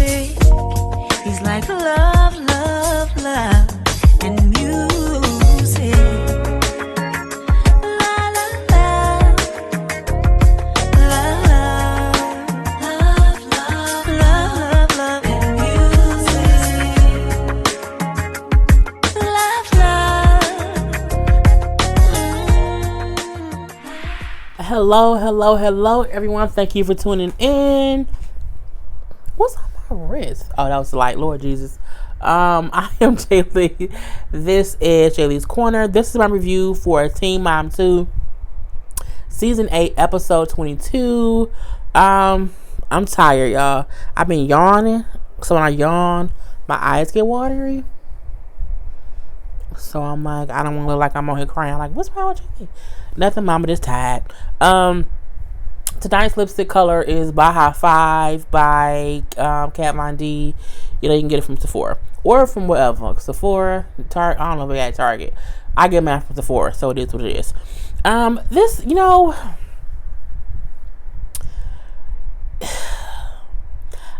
music. He's like love, love, love, and music. La la la, love, love, love, love, love, love, and music. Love, love. Hello, everyone. Thank you for tuning in. What's on my wrist? Oh, that was the light. Lord Jesus. I am Jaylee. This is Jaylee's Corner. This is my review for Teen Mom 2, Season 8, Episode 22. I'm tired, y'all. I've been yawning. So when I yawn, my eyes get watery. So I'm like, I don't want to look like I'm on here crying. Like, what's wrong with you? Nothing, mama, just tired. Tonight's lipstick color is Baja 5 by Kat Von D. You know, you can get it from Sephora or from wherever. Sephora, Target. I don't know if they got Target. I get mine from Sephora, so it is what it is. This, you know,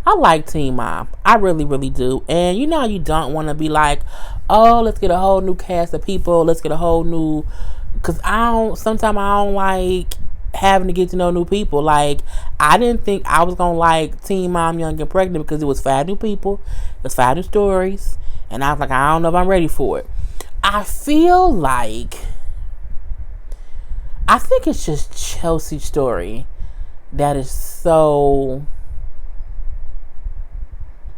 I like Teen Mom. I really, really do. And you know, you don't want to be like, oh, let's get a whole new cast of people. Let's get a whole new, because sometimes I don't like having to get to know new people. Like, I didn't think I was gonna like Teen Mom Young and Pregnant because it was 5 new people, it was 5 new stories, and I was like, I don't know if I'm ready for it. I think it's just Chelsea's story that is so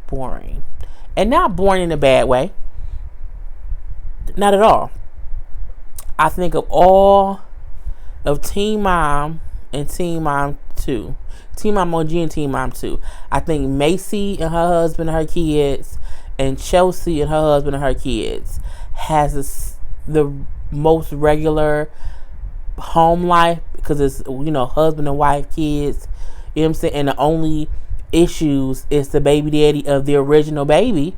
boring, and not boring in a bad way, not at all. I think of all of Teen Mom and Teen Mom 2. Teen Mom OG and Teen Mom 2. I think Macy and her husband and her kids and Chelsea and her husband and her kids has the most regular home life because it's, you know, husband and wife, kids. You know what I'm saying? And the only issues is the baby daddy of the original baby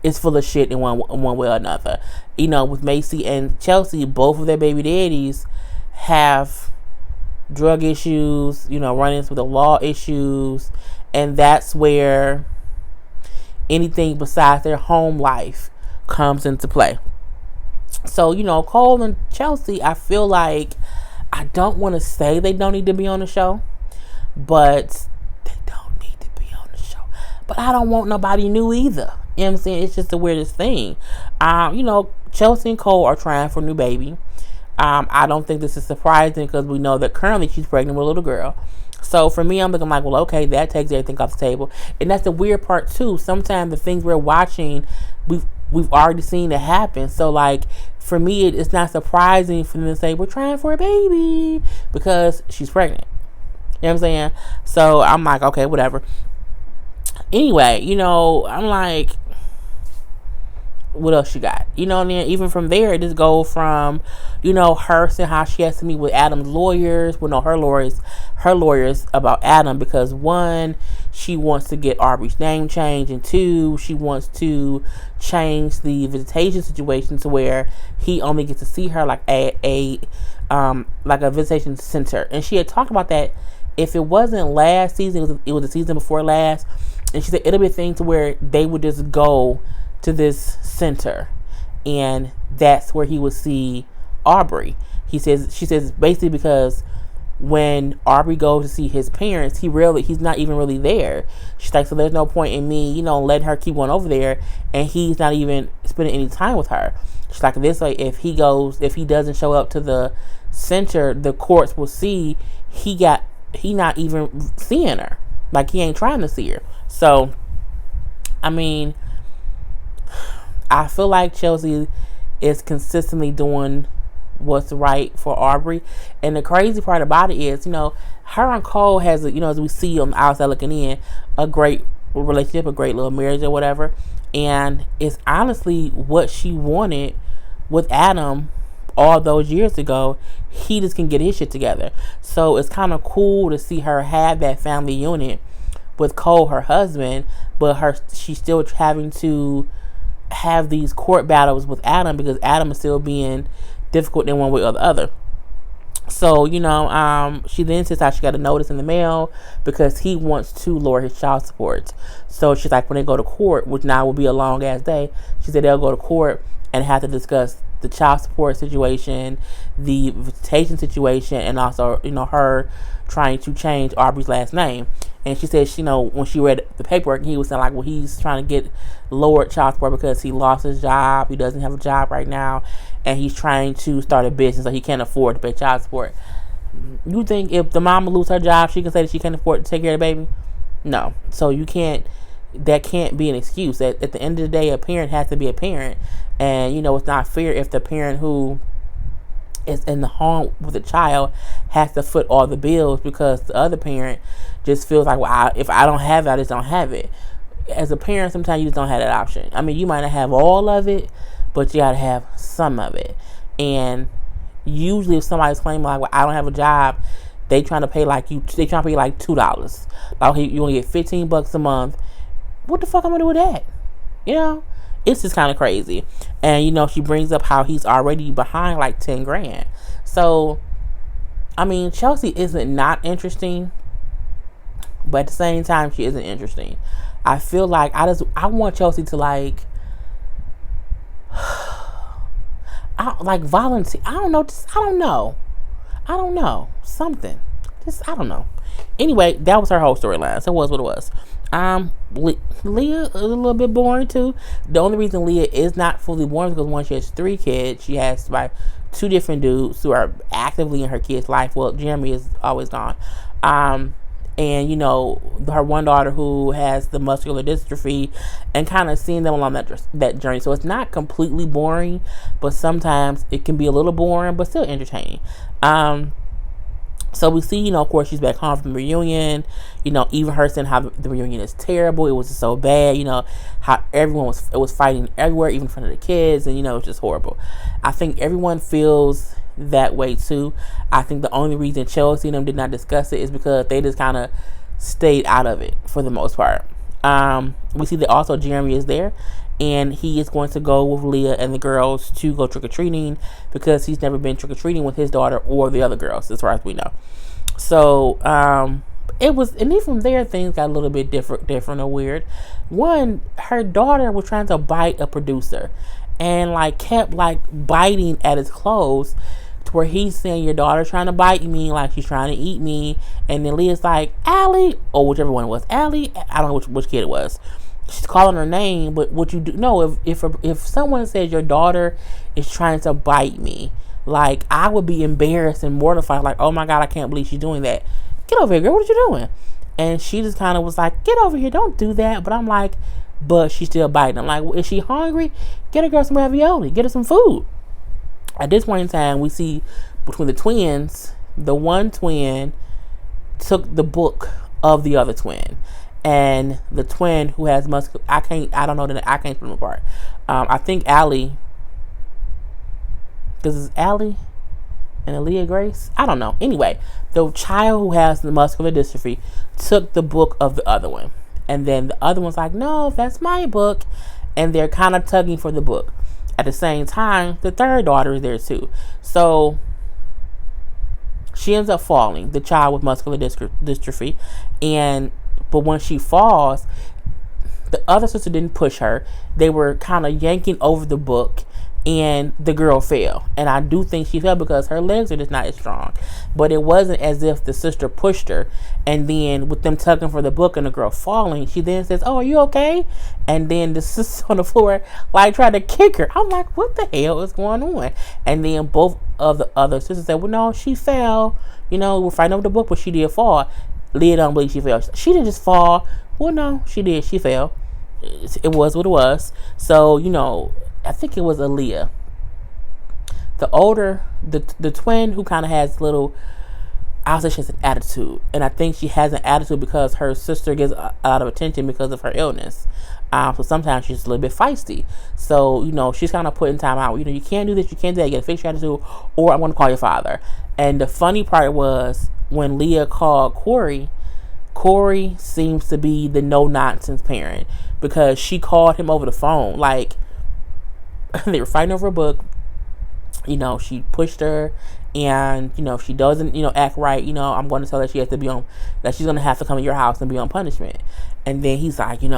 is full of shit in one way or another. You know, with Macy and Chelsea, both of their baby daddies have drug issues, you know, run-ins with the law issues, and that's where anything besides their home life comes into play. So, you know, Cole and Chelsea, I feel like, I don't want to say they don't need to be on the show, but they don't need to be on the show. But I don't want nobody new either. You know what I'm saying? It's just the weirdest thing. You know, Chelsea and Cole are trying for a new baby. I don't think this is surprising because we know that currently she's pregnant with a little girl. So for me, I'm looking like, well, okay, that takes everything off the table. And that's the weird part too. Sometimes the things we're watching, we've already seen it happen. So like, for me, it's not surprising for them to say, we're trying for a baby because she's pregnant. You know what I'm saying? So I'm like, okay, whatever. Anyway, you know, I'm like, what else you got? You know, and then even from there, it just go from, you know, her saying how she has to meet with Adam's lawyers. Well, no, her lawyers about Adam, because 1, she wants to get Aubrey's name changed, and 2, she wants to change the visitation situation to where he only gets to see her like a visitation center. And she had talked about that. If it wasn't last season, it was the season before last. And she said it'll be a thing to where they would just go to this center, and that's where he would see Aubrey. She says basically because when Aubrey goes to see his parents, he's not even really there. She's like, so there's no point in me, you know, letting her keep going over there, and he's not even spending any time with her. She's like, this way, if he doesn't show up to the center, the courts will see he not even seeing her. Like, he ain't trying to see her. So, I mean, I feel like Chelsea is consistently doing what's right for Aubrey. And the crazy part about it is, you know, her and Cole has, you know, as we see on the outside looking in, a great relationship, a great little marriage or whatever. And it's honestly what she wanted with Adam all those years ago. He just can get his shit together. So it's kind of cool to see her have that family unit with Cole, her husband, but she's still having to have these court battles with Adam because Adam is still being difficult in one way or the other. So, she then says how she got a notice in the mail because he wants to lower his child support. So she's like, when they go to court, which now will be a long ass day, she said they'll go to court and have to discuss the child support situation, the visitation situation, and also, her trying to change Aubrey's last name. And she said, when she read the paperwork, he was saying like, well, he's trying to get lowered child support because he lost his job. He doesn't have a job right now, and he's trying to start a business, so he can't afford to pay child support. You think if the mama lose her job, she can say that she can't afford to take care of the baby? No. So you can't. That can't be an excuse. At the end of the day, a parent has to be a parent, and it's not fair if the parent who is in the home with the child has to foot all the bills because the other parent just feels like, well, if I don't have it, I just don't have it. As a parent, sometimes you just don't have that option. I mean, you might not have all of it, but you gotta have some of it. And usually, if somebody's claiming like, well, I don't have a job, they trying to pay like $2. Like, you only get $15 a month. What the fuck I'm gonna do with that? It's just kind of crazy. And she brings up how he's already behind like 10 grand. So I mean, Chelsea isn't not interesting, but at the same time she isn't interesting. I feel like I want Chelsea to like volunteer. I don't know something. I don't know. Anyway, that was her whole storyline. So it was what it was. Leah is a little bit boring too. The only reason Leah is not fully boring is because one, she has 3 kids. She has like 2 different dudes who are actively in her kids' life. Well, Jeremy is always gone. And her one daughter who has the muscular dystrophy, and kind of seeing them along that journey. So it's not completely boring, but sometimes it can be a little boring, but still entertaining. So we see, of course, she's back home from the reunion. Even her saying how the reunion is terrible. It was just so bad. How everyone was fighting everywhere, even in front of the kids, and it's just horrible. I think everyone feels that way too. I think the only reason Chelsea and them did not discuss it is because they just kind of stayed out of it for the most part. We see that also Jeremy is there, and he is going to go with Leah and the girls to go trick-or-treating because he's never been trick-or-treating with his daughter or the other girls, as far as we know. So it was, and even there things got a little bit different or weird. One, her daughter was trying to bite a producer and like kept like biting at his clothes, to where he's saying, your daughter's trying to bite me, like she's trying to eat me. And then Leah's like, Allie, or whichever one it was, Allie, I don't know which kid it was. She's calling her name, but what you do know, if someone says your daughter is trying to bite me, like I would be embarrassed and mortified, like, oh my god, I can't believe she's doing that. Get over here, girl, what are you doing? And she just kind of was like, get over here, don't do that. But I'm like, but she's still biting. I'm like, well, is she hungry? Get her girl some ravioli, get her some food. At this point in time, we see between the twins, the one twin took the book of the other twin. And the twin who has I can't put them apart. I think Allie, because it's Allie and Aaliyah Grace. I don't know. Anyway, the child who has the muscular dystrophy took the book of the other one. And then the other one's like, no, that's my book. And they're kind of tugging for the book. At the same time, the third daughter is there too. So she ends up falling, the child with muscular dystrophy. But when she falls, the other sister didn't push her. They were kind of yanking over the book, and the girl fell. And I do think she fell because her legs are just not as strong. But it wasn't as if the sister pushed her, and then with them tugging for the book and the girl falling, she then says, oh, are you okay? And then the sister on the floor like tried to kick her. I'm like, what the hell is going on? And then both of the other sisters said, well, no, she fell. We're fighting over the book, but she did fall. Leah don't believe she fell. She didn't just fall. Well, no, she did. She fell. It was what it was. So, I think it was Aaliyah. The older, the twin who kind of has little, I'll say she has an attitude. And I think she has an attitude because her sister gets a lot of attention because of her illness. So sometimes she's a little bit feisty. So, she's kind of putting time out. You can't do this, you can't do that. You got to fix your attitude, or I'm going to call your father. And the funny part was, when Leah called Corey seems to be the no-nonsense parent, because she called him over the phone. Like, they were fighting over a book. she pushed her, and if she doesn't act right, I'm going to tell her she has to be on, that she's going to have to come to your house and be on punishment. And then he's like, you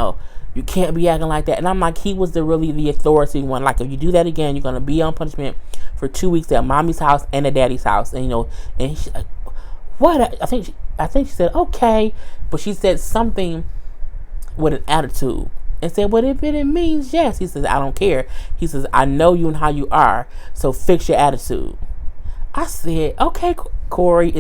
can't be acting like that. And I'm like, he was really the authority one. Like, if you do that again, you're going to be on punishment for 2 weeks at mommy's house and at daddy's house. And and she's like, what? I think she said okay, but she said something with an attitude and said, well, if it means yes. He says, I don't care. He says, I know you and how you are, so fix your attitude. I said, okay, Corey,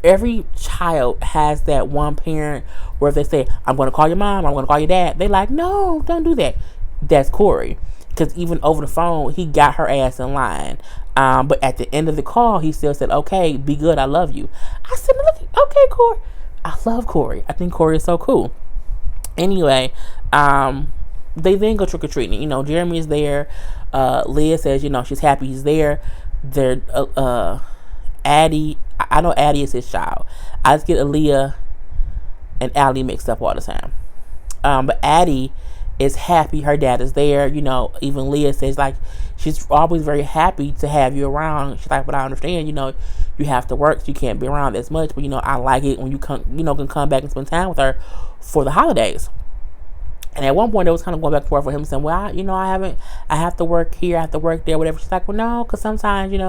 every child has that one parent where if they say, I'm going to call your mom, I'm going to call your dad, they like, no, don't do that. That's Corey. Because even over the phone, he got her ass in line. But at the end of the call, he still said, okay, be good, I love you. I said, okay, Corey. I love Corey. I think Corey is so cool. Anyway, they then go trick-or-treating. Jeremy is there. Leah says, she's happy he's there. They're, Addie, I know Addie is his child. I just get Aaliyah and Allie mixed up all the time. But Addie is happy her dad is there. Even Leah says, like, she's always very happy to have you around. She's like, but I understand, you have to work, so you can't be around as much. But, I like it when you come, can come back and spend time with her for the holidays. And at one point, it was kind of going back and forth with him saying, well, I have to work here, I have to work there, whatever. She's like, well, no, because sometimes, you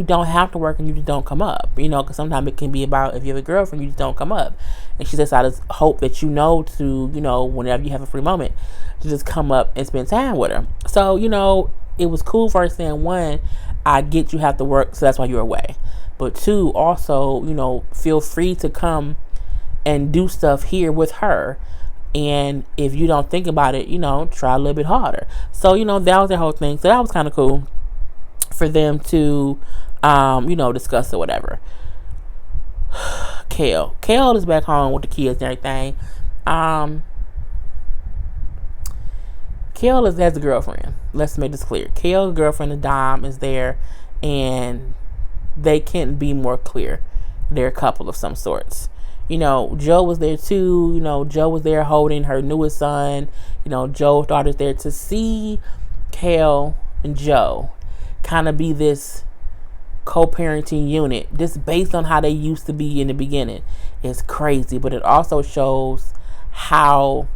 don't have to work and you just don't come up, because sometimes it can be about if you have a girlfriend, you just don't come up. And she says, I just hope that to, whenever you have a free moment, to just come up and spend time with her. So, it was cool for her saying, one, I get you have to work, so that's why you're away. But two, also, feel free to come and do stuff here with her. And if you don't think about it, try a little bit harder. So, that was their whole thing. So that was kind of cool for them to, discuss or whatever. Kale is back home with the kids and everything. Kale has a girlfriend. Let's make this clear. Kale's girlfriend, Dom, is there, and they can't be more clear. They're a couple of some sorts. Joe was there too. Joe was there holding her newest son. Joe's daughter's there to see Kale and Joe kind of be this co-parenting unit, just based on how they used to be in the beginning. It's crazy, but it also shows how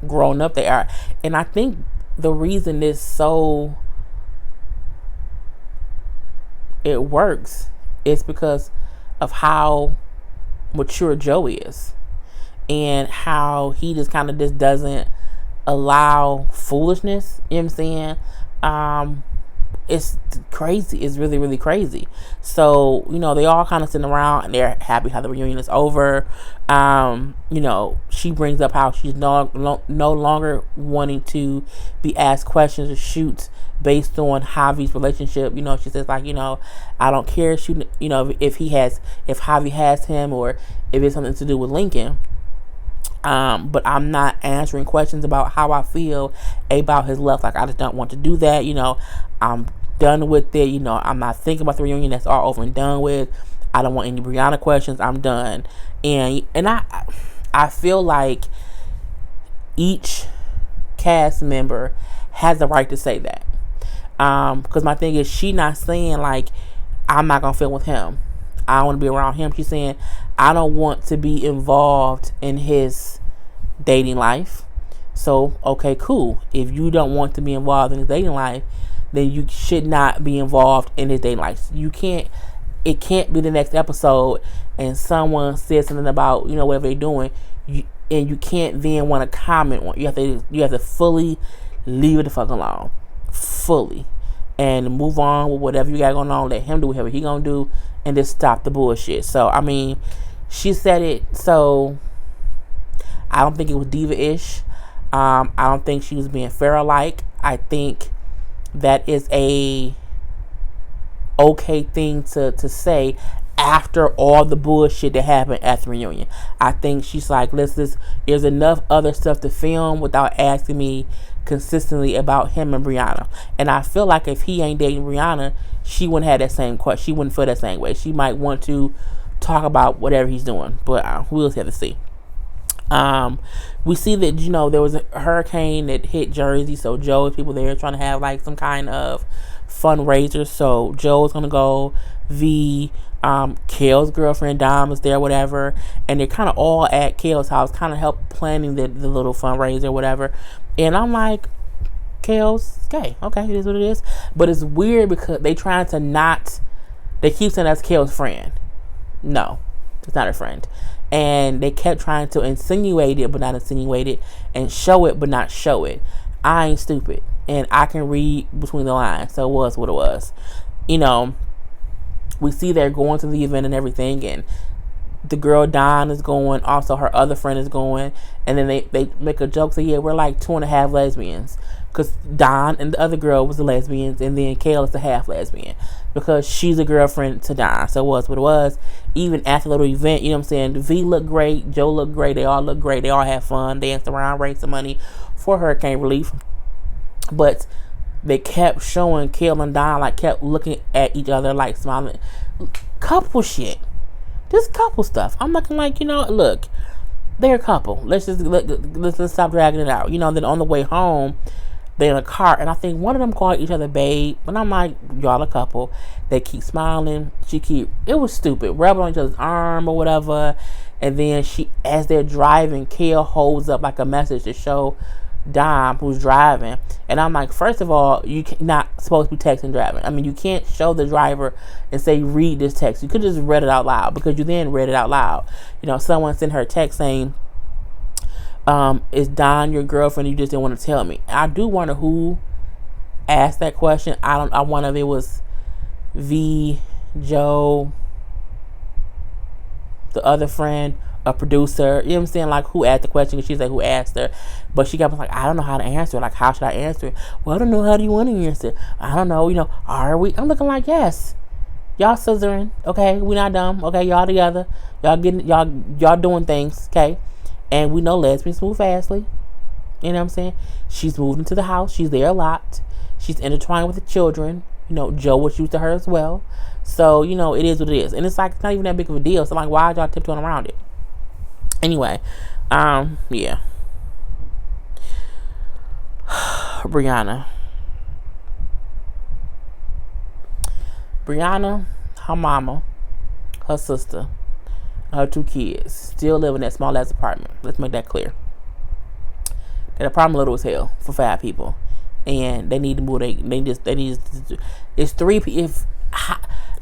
grown up they are. And I think the reason it works is because of how mature Joe is, and how he just kind of just doesn't allow foolishness. You know what I'm saying? It's crazy. It's really, really crazy. So, they all kind of sitting around and they're happy how the reunion is over. She brings up how she's no longer wanting to be asked questions or shoots based on Javi's relationship. She says, like, I don't care if Javi has him, or if it's something to do with Lincoln. But I'm not answering questions about how I feel about his love. Like, I just don't want to do that. I'm done with it. I'm not thinking about the reunion. That's all over and done with. I don't want any Brianna questions. I'm done. And I feel like each cast member has the right to say that. Because my thing is, she not saying, like, I'm not going to film with him, I don't want to be around him. She's saying, I don't want to be involved in his dating life. So, okay, cool. If you don't want to be involved in his dating life, then you should not be involved in his dating life. It can't be the next episode and someone says something about, whatever they're doing, and you can't then want to comment on it. You have to fully leave it the fuck alone. Fully. And move on with whatever you got going on. Let him do whatever he gonna do, and just stop the bullshit. So, she said it, so I don't think it was diva-ish. I don't think she was being Pharaoh-like. I think that is a okay thing to say after all the bullshit that happened at the reunion. I think she's like, there's enough other stuff to film without asking me consistently about him and Brianna. And I feel like if he ain't dating Brianna, she wouldn't have that same question. She wouldn't feel that same way. She might want to talk about whatever he's doing, but we'll have to see. We see that, there was a hurricane that hit Jersey, so Joe and people there trying to have like some kind of fundraiser. So Joe's gonna go. Kale's girlfriend Dom is there, whatever, and they're kind of all at Kale's house, kind of help planning the little fundraiser, whatever. And I'm like, Kale's gay. Okay, it is what it is. But it's weird because they trying to not. They keep saying that's Kale's friend. No, it's not her friend. And they kept trying to insinuate it, but not insinuate it, and show it, but not show it. I ain't stupid, and I can read between the lines. So it was what it was. You know, we see they're going to the event and everything, and the girl Don is going. Also, her other friend is going, and then they make a joke. Say, yeah, we're like 2.5 lesbians. Because Don and the other girl was the lesbians, and then Kale is the half lesbian because she's a girlfriend to Don. So it was what it was. Even at the little event, you know what I'm saying? V looked great, Joe looked great, they all looked great, they all had fun, danced around, raised some money for hurricane relief. But they kept showing Kale and Don, like, kept looking at each other, like, smiling. Couple shit. Just couple stuff. I'm looking like, you know, look, they're a couple. Let's stop dragging it out. You know, then on the way home, they're in a car, and I think one of them called each other babe, and I'm like, y'all a couple. They keep smiling. It was stupid, rubbing on each other's arm or whatever, and then as they're driving, Kale holds up like a message to show Dom who's driving, and I'm like, first of all, you not supposed to be texting driving. I mean, you can't show the driver and say, read this text. You could just read it out loud, because you then read it out loud. You know, someone sent her a text saying, is Don your girlfriend? You just didn't want to tell me. I do wonder who asked that question. I wonder if it was V, Joe, the other friend, a producer. You know what I'm saying? Like, who asked the question? And she's like, who asked her? But she got like, I don't know how to answer it. Like, how should I answer it? Well, I don't know. How do you want to answer it? I don't know. You know, are we? I'm looking like, yes. Y'all scissoring. Okay, we not dumb. Okay, y'all together. Y'all doing things. Okay. And we know lesbians move fastly. You know what I'm saying? She's moved into the house. She's there a lot. She's intertwined with the children. You know, Joe was used to her as well. So, you know, it is what it is. And it's like, it's not even that big of a deal. So, like, why are y'all tiptoeing around it? Anyway, yeah. Brianna, her mama, her sister, her 2 kids still live in that small ass apartment. Let's make that clear. That apartment little as hell for 5 people, and they need to move. It's 3 people.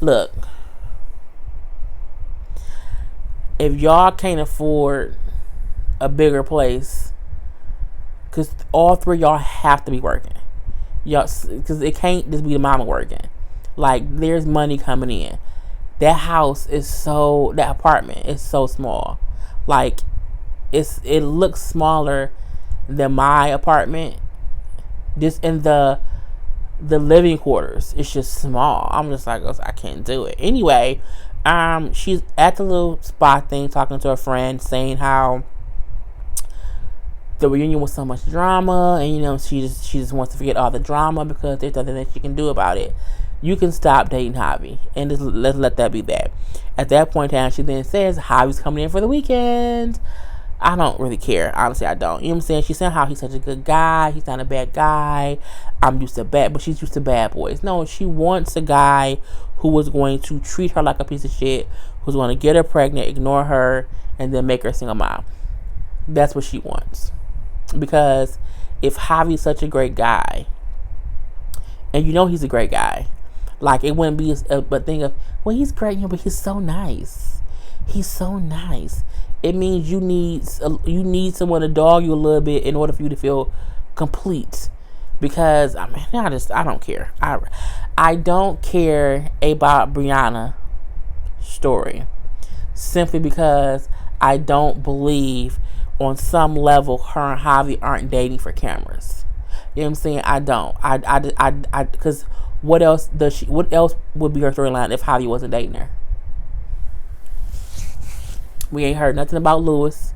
Look, if y'all can't afford a bigger place, because all 3 of y'all have to be working, y'all, because it can't just be the mama working. Like, there's money coming in. That apartment is so small. Like, it looks smaller than my apartment. Just in the living quarters, it's just small. I'm just like, I can't do it. Anyway, she's at the little spot thing, talking to her friend, saying how the reunion was so much drama, and, you know, she just wants to forget all the drama because there's nothing that she can do about it. You can stop dating Javi, and just let's let that be that. At that point in time, she then says, Javi's coming in for the weekend. I don't really care. Honestly, I don't. You know what I'm saying? She's saying how he's such a good guy. He's not a bad guy. I'm used to but she's used to bad boys. No, she wants a guy who was going to treat her like a piece of shit, who's going to get her pregnant, ignore her, and then make her a single mom. That's what she wants. Because if Javi's such a great guy, and you know he's a great guy, like, it wouldn't be a thing of, well, he's great, you know, but he's so nice. He's so nice. It means you need someone to dog you a little bit in order for you to feel complete. Because, I mean, I don't care. I don't care about Brianna's story. Simply because I don't believe on some level her and Javi aren't dating for cameras. You know what I'm saying? I don't. Because what else would be her storyline if Javi wasn't dating her? We ain't heard nothing about Lewis.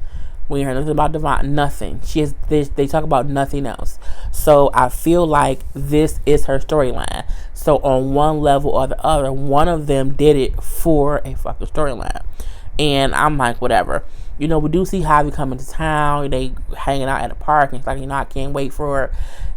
We ain't heard nothing about Devon. Nothing. They talk about nothing else. So I feel like this is her storyline. So on one level or the other, one of them did it for a fucking storyline. And I'm like, whatever. You know, we do see Javi coming to town. They hanging out at a park. And it's like, you know, I can't wait for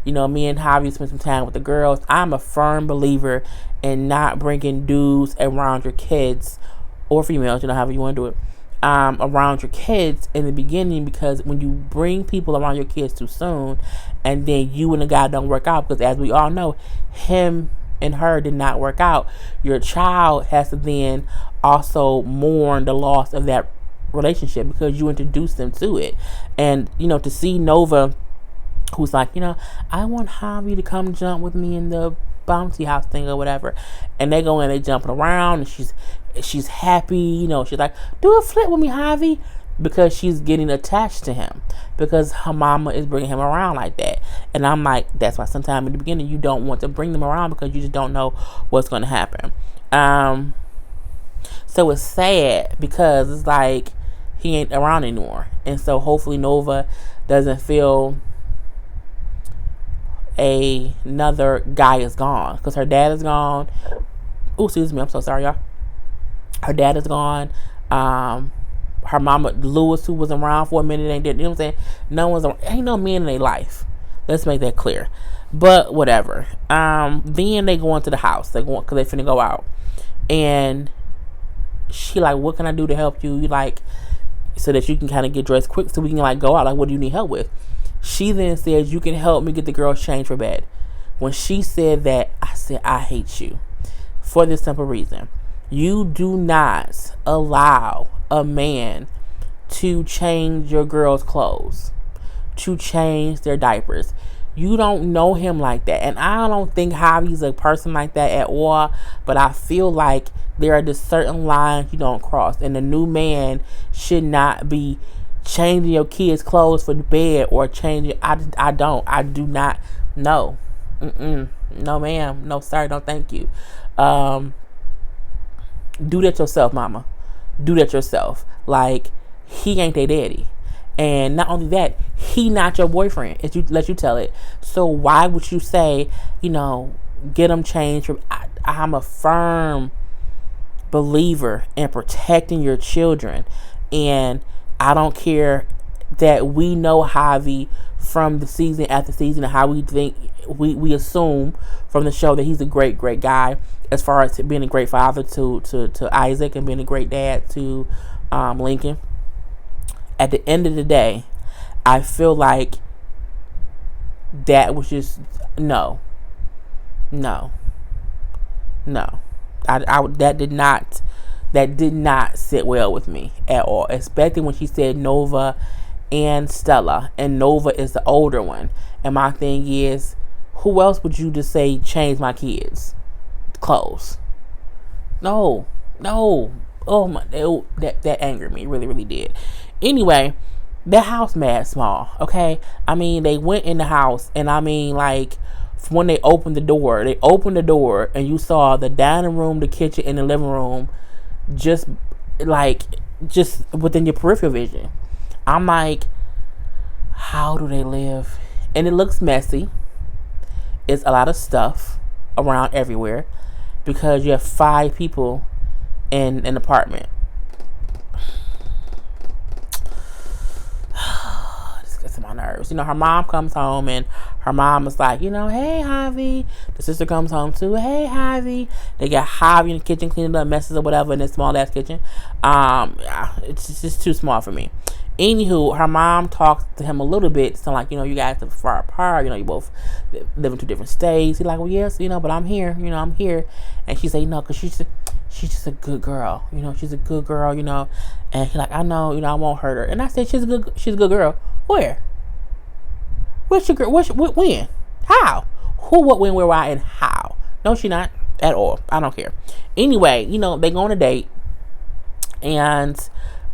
me and Javi spent some time with the girls. I'm a firm believer in not bringing dudes around your kids or females, however you want to do it, around your kids in the beginning, because when you bring people around your kids too soon and then you and the guy don't work out, because as we all know, him and her did not work out, your child has to then also mourn the loss of that relationship because you introduced them to it. And to see Nova, who's like, I want Javi to come jump with me in the bouncy house thing or whatever, and they go in, they jumping around, and she's happy, she's like, do a flip with me, Javi, because she's getting attached to him because her mama is bringing him around like that. And I'm like, that's why sometimes in the beginning you don't want to bring them around because you just don't know what's going to happen. So it's sad because it's like he ain't around anymore, and so hopefully Nova doesn't feel another guy is gone, because her dad is gone. Oh, excuse me, I'm so sorry, y'all. Her dad is gone. Her mama, Lewis, who was around for a minute, ain't did. You know what I'm saying? No one's around. Ain't no men in their life. Let's make that clear. But whatever. Then they go into the house. They go because they finna go out, and she like, what can I do to help you? You like, so that you can kind of get dressed quick, so we can like go out. Like, what do you need help with? She then says, you can help me get the girls changed for bed. When she said that, I said, I hate you for this simple reason. You do not allow a man to change your girls' clothes, to change their diapers. You don't know him like that. And I don't think Javi's a person like that at all. But I feel like there are just certain lines you don't cross. And the new man should not be changing your kids' clothes for the bed or changing. I do not know. No, ma'am. No, sir. No, thank you. Do that yourself, mama. Do that yourself. Like, he ain't their daddy. And not only that, he not your boyfriend. Let you tell it. So why would you say, get him changed from? I'm a firm believer in protecting your children, and I don't care that we know Javi from the season after season and how we think we assume from the show that he's a great guy as far as being a great father to Isaac and being a great dad to Lincoln. At the end of the day, I feel like that was just no. That did not sit well with me at all, especially when she said Nova and Stella, and Nova is the older one. And my thing is, who else would you just say change my kids' clothes? No. Oh my, that angered me, really did. Anyway, that house mad small, okay? I mean, they went in the house, and I mean, like, when they opened the door, and you saw the dining room, the kitchen, and the living room just within your peripheral vision. I'm like, how do they live? And it looks messy. It's a lot of stuff around everywhere because you have 5 people in an apartment. This gets on my nerves. Her mom comes home, and her mom is like, hey, Javi. The sister comes home too. Hey, Javi. They got Javi in the kitchen cleaning up messes or whatever in this small ass kitchen. It's just too small for me. Anywho, her mom talks to him a little bit, so like, you guys are far apart, you both live in 2 different states. He's like, well, yes, but I'm here, I'm here. And she say, no, because she's just a good girl, she's a good girl, and he's like, I know, I won't hurt her. And I said, she's a good girl. Where? Where's your girl? When? How? Who, what, when, where, why, and how? No, she not at all. I don't care. Anyway, they go on a date, and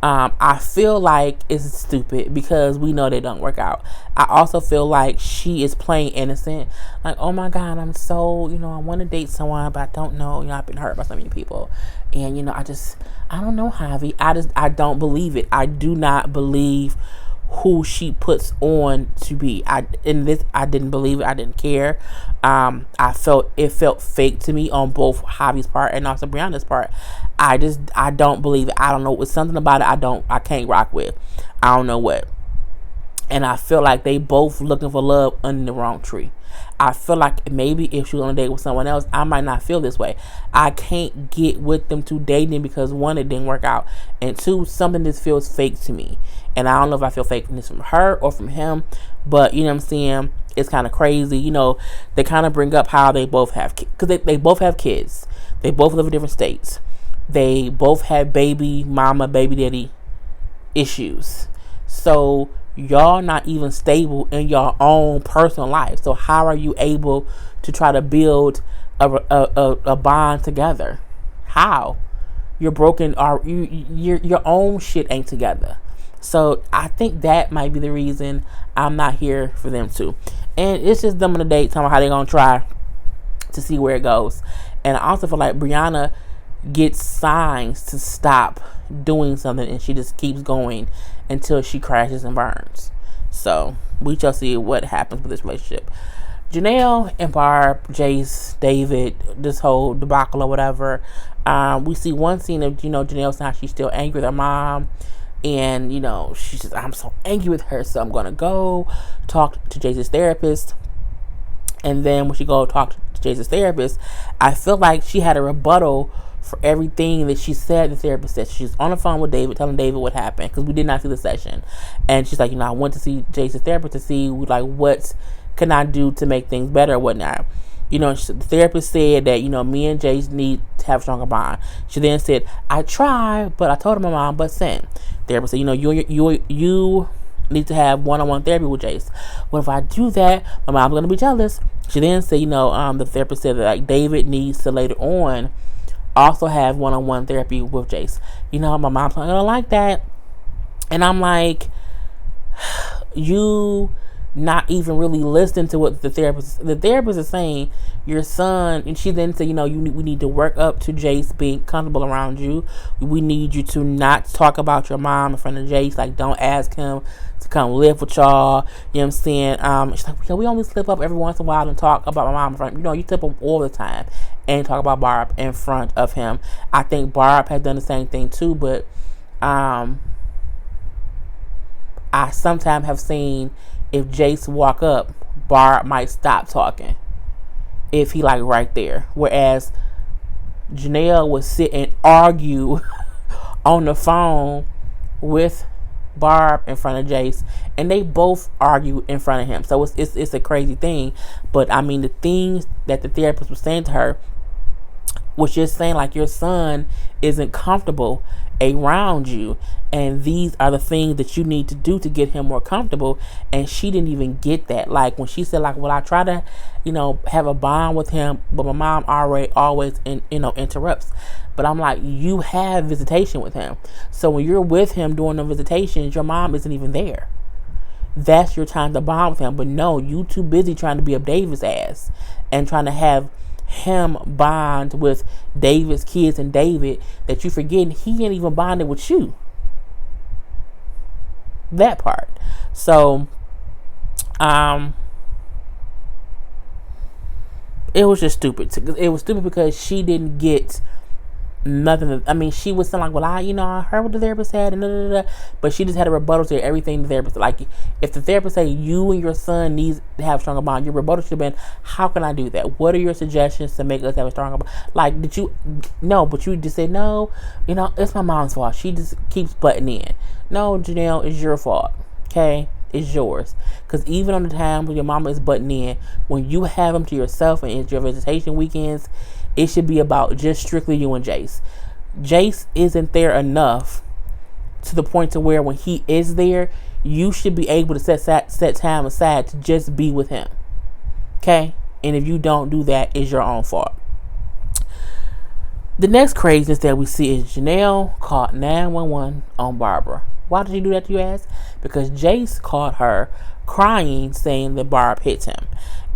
I feel like it's stupid because we know they don't work out. I also feel like she is playing innocent. Like, oh my God, I'm so, I want to date someone, but I don't know. I've been hurt by so many people. And, I don't know, Javi. I don't believe it. I do not believe who she puts on to be. I didn't believe it. I didn't care. It felt fake to me on both Javi's part and also Brianna's part. I don't believe it. I don't know. It's something about it I can't rock with. I don't know what. And I feel like they both looking for love under the wrong tree. I feel like maybe if she was on a date with someone else, I might not feel this way. I can't get with them two dating because one, it didn't work out, and two, something just feels fake to me. And I don't know if I feel fakeness from her or from him, but you know what I'm saying? It's kind of crazy. You know, they kind of bring up how they both have kids, because they both have kids. They both live in different states. They both have baby mama, baby daddy issues. So y'all not even stable in your own personal life. So how are you able to try to build a bond together? How? You're broken, or your own shit ain't together. So I think that might be the reason I'm not here for them too. And it's just them on a date, talking about how they're gonna try to see where it goes. And I also feel like Brianna gets signs to stop doing something, and she just keeps going until she crashes and burns. So we shall see what happens with this relationship. Jenelle and Barb, Jace, David, this whole debacle or whatever. We see one scene of, Janelle saying she's still angry with her mom. And, she says, I'm so angry with her, so I'm going to go talk to Jace's therapist. And then when she go talk to Jace's therapist, I feel like she had a rebuttal for everything that she said the therapist said. She's on the phone with David, telling David what happened, because we did not see the session. And she's like, I went to see Jace's therapist to see, what can I do to make things better or whatnot. The therapist said that, me and Jace need to have a stronger bond. She then said, I tried, but I told my mom, but sent. Therapist said, you need to have one-on-one therapy with Jace. What if I do that? My mom's going to be jealous. She then said, the therapist said that, David needs to later on also have one-on-one therapy with Jace. My mom's not going to like that. And I'm like, you not even really listening to what the therapist is saying. Your son, and she then said, we need to work up to Jace being comfortable around you. We need you to not talk about your mom in front of Jace. Like, don't ask him to come live with y'all. You know what I'm saying? She's like, we only slip up every once in a while and talk about my mom in front. You slip up all the time and talk about Barb in front of him. I think Barb has done the same thing too, but I sometimes have seen, if Jace walk up, Barb might stop talking if he right there. Whereas Jenelle would sit and argue on the phone with Barb in front of Jace, and they both argue in front of him. So it's a crazy thing. But I mean, the things that the therapist was saying to her was just saying, your son isn't comfortable around you, and these are the things that you need to do to get him more comfortable. And she didn't even get that. When she said, well, I try to have a bond with him, but my mom always interrupts. But I'm like, you have visitation with him, so when you're with him during the visitations, your mom isn't even there. That's your time to bond with him. But no, you too busy trying to be up David's ass and trying to have him bond with David's kids and David, that you forgetting he ain't even bonded with you. That part. So it was just stupid. It was stupid because she didn't get nothing. I mean, she was saying well, I heard what the therapist said, and but she just had a rebuttal to everything the therapist. If the therapist say you and your son needs to have a stronger bond, your rebuttal should have been, how can I do that? What are your suggestions to make us have a stronger bond? Did you? No, but you just said no. It's my mom's fault. She just keeps butting in. No, Jenelle, it's your fault. Okay. It's yours. Because even on the time when your mama is butting in, when you have them to yourself and it's your visitation weekends, it should be about just strictly you and Jace. Jace isn't there enough to the point to where when he is there, you should be able to set time aside to just be with him. Okay? And if you don't do that, it's your own fault. The next craziness that we see is Jenelle called 911 on Barbara. Why did she do that, you ask? Because Jace called her crying, saying that Barb hit him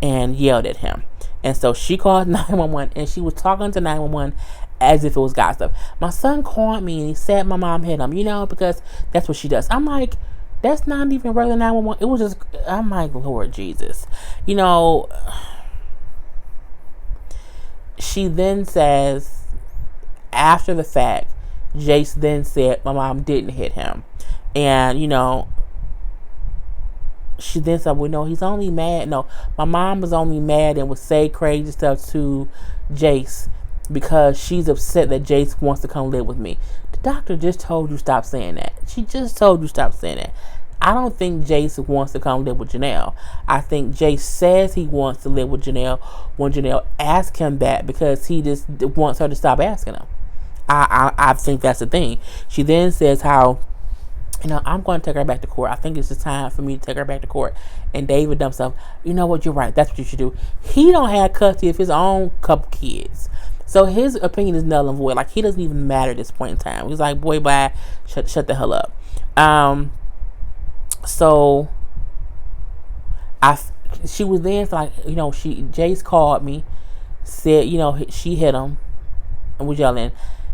and yelled at him. And so she called 911, and she was talking to 911 as if it was gossip. My son called me and he said my mom hit him, because that's what she does. I'm like, that's not even regular 911. It was just, I'm like, Lord Jesus. She then says, after the fact, Jace then said my mom didn't hit him. And, she then said, well, no, he's only mad. No, my mom was only mad and would say crazy stuff to Jace because she's upset that Jace wants to come live with me. The doctor just told you stop saying that. She just told you stop saying that. I don't think Jace wants to come live with Jenelle. I think Jace says he wants to live with Jenelle when Jenelle asks him that because he just wants her to stop asking him. I think that's the thing. She then says how, I'm going to take her back to court. I think it's just time for me to take her back to court. And David dumps himself, you know what, you're right. That's what you should do. He don't have custody of his own couple kids. So his opinion is null and void. Like, he doesn't even matter at this point in time. He's like, boy, bye. Shut the hell up. So she was then like, Jace called me, said, she hit him and was yelling.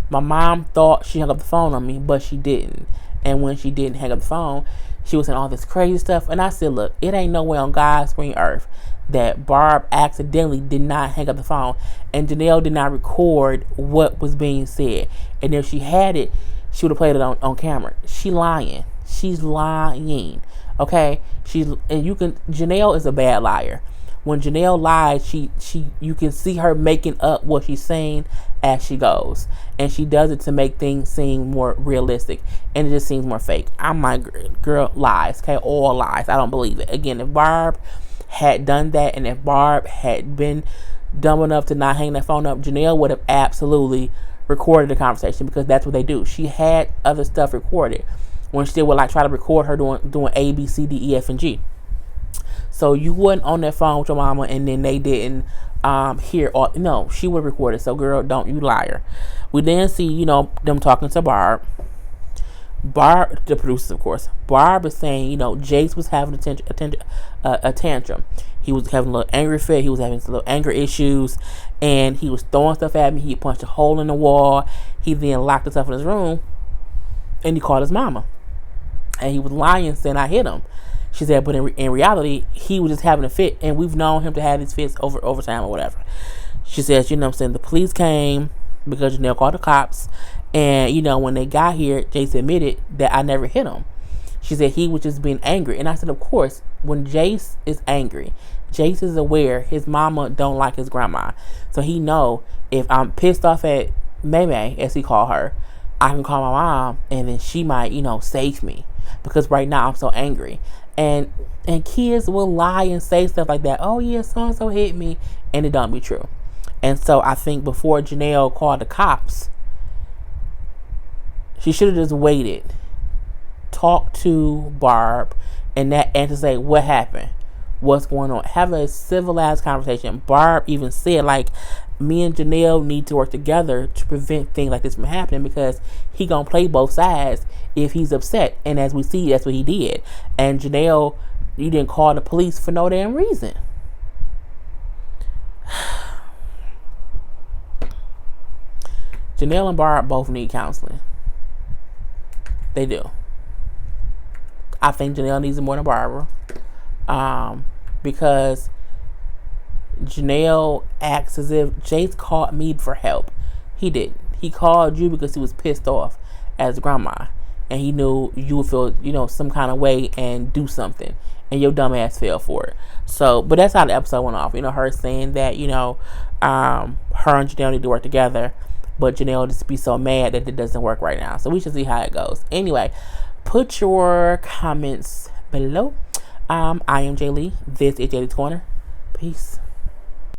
My mom thought she hung up the phone on me, but she didn't. And when she didn't hang up the phone, she was saying all this crazy stuff. And I said, look, it ain't no way on God's green earth that Barb accidentally did not hang up the phone. And Jenelle did not record what was being said. And if she had it, she would have played it on camera. She's lying. Okay? Jenelle is a bad liar. When Jenelle lies, you can see her making up what she's saying as she goes. And she does it to make things seem more realistic. And it just seems more fake. I'm like, girl, lies. Okay, all lies. I don't believe it. Again, if Barb had done that and if Barb had been dumb enough to not hang that phone up, Jenelle would have absolutely recorded the conversation because that's what they do. She had other stuff recorded when she would try to record her doing A, B, C, D, E, F, and G. So you wasn't on that phone with your mama and then they didn't hear all. No, she would record it. So girl, don't you liar. We then see, them talking to Barb. Barb, the producers, of course. Barb is saying, Jace was having a tantrum. He was having a little angry fit. He was having some little anger issues. And he was throwing stuff at me. He punched a hole in the wall. He then locked himself in his room. And he called his mama. And he was lying, saying I hit him. She said, but in reality, he was just having a fit. And we've known him to have these fits over time or whatever. She says, the police came because Jenelle called the cops. And, when they got here, Jace admitted that I never hit him. She said he was just being angry. And I said, of course, when Jace is angry, Jace is aware his mama don't like his grandma. So he know if I'm pissed off at May, as he called her, I can call my mom and then she might, save me. Because right now I'm so angry. And kids will lie and say stuff like that. Oh, yeah, so-and-so hit me. And it don't be true. And so I think before Jenelle called the cops, she should have just waited, talked to Barb, and to say, what happened? What's going on? Have a civilized conversation. Barb even said, me and Jenelle need to work together to prevent things like this from happening because he gonna play both sides if he's upset. And as we see, that's what he did. And Jenelle, you didn't call the police for no damn reason. Jenelle and Barb both need counseling. They do. I think Jenelle needs it more than Barbara. Because Jenelle acts as if Jace called me for help. He didn't. He called you because he was pissed off as grandma. And he knew you would feel, some kind of way and do something. And your dumb ass fell for it. So, but that's how the episode went off. Her saying that, her and Jenelle need to work together. But Jenelle just be so mad that it doesn't work right now. So we should see how it goes. Anyway, put your comments below. I am Jay Lee. This is Jaylee's Corner. Peace.